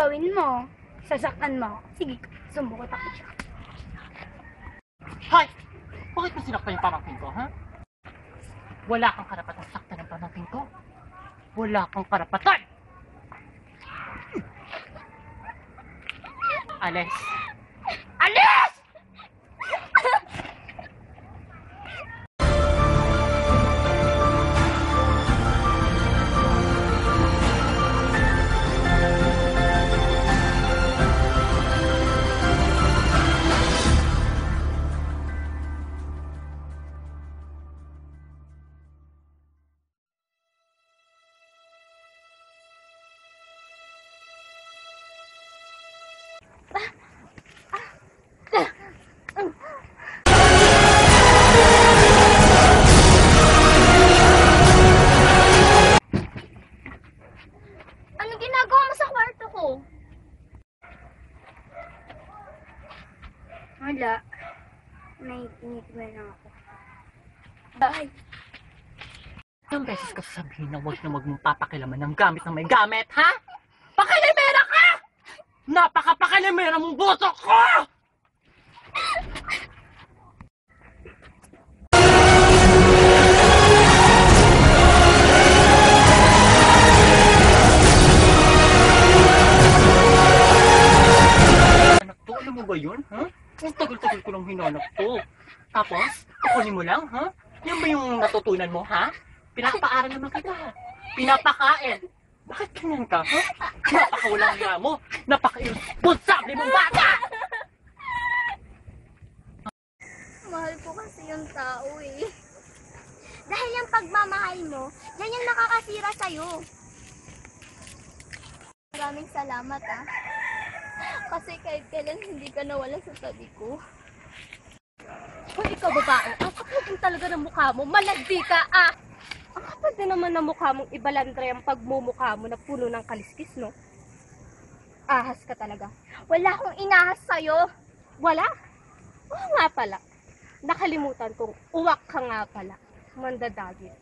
gawin mo? Sasaktan mo? Sige, sumbukot ako siya. Hoy! Bakit mo sinaktan yung pamangkin ko, ha? Wala kang karapatan saktan ng pamangkin ko. Wala kang karapatan! Alis! Alis! Ano ginagawa mo sa kwarto ko? Wala. Naiinit ba lang ako? Bye. Ilang beses ka sasabihin na huwag mong papakilaman ng gamit ng may gamit, ha? Pakilimera ka! Napaka-pakilimera mong boto ko! Anak to, alam mo ba yun, ha? Ang tagal-tagal ko lang hinanap to. Tapos, kukunin mo lang, ha? Yan ba yung natutunan mo, ha? Pinapaaral naman kita, ha? Pinapakain. Bakit ganyan ka, ha? Napakawalang hiya mo. Napaka-irresponsable mong bata! Mahal ko kasi yung tao eh. Dahil yung pagmamahal mo, yan yung nakakasira sa'yo. Maraming salamat ah. Kasi kahit kailan hindi ka nawala sa tabi ko. Hoy, ikaw babae, ang kapal din talaga ng mukha mo. Malagdi ka, ah! Ang kapal din naman ng mukha mong ibalandre ang pagmumukha mo na puno ng kaliskis, no? Ahas ka talaga. Wala akong inahas sa'yo. Wala? Oo nga pala. Nakalimutan kong uwak ka nga pala. Mandadagit.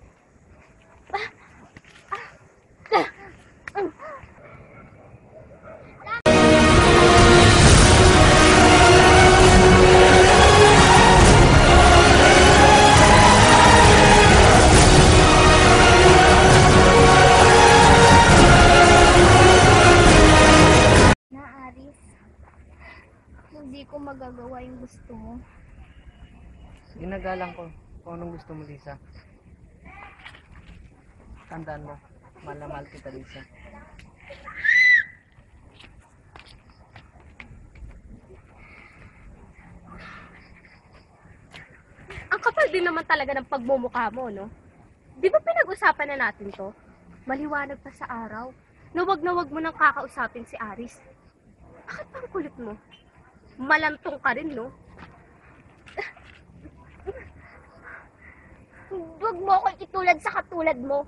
Na, Aris. Hindi ko magagawa yung gusto mo. Ginagalang ko kung anong gusto mo, Lisa. Tandaan mo, mahal na mahal kita, Lisa. Ang kapal din naman talaga ng pagmumukha mo, no? Di ba pinag-usapan na natin to? Maliwanag pa sa araw. Na wag mo nang kakausapin si Aris. Bakit pang kulit mo? Malantong ka rin, no? Huwag mo akong itulad sa katulad mo.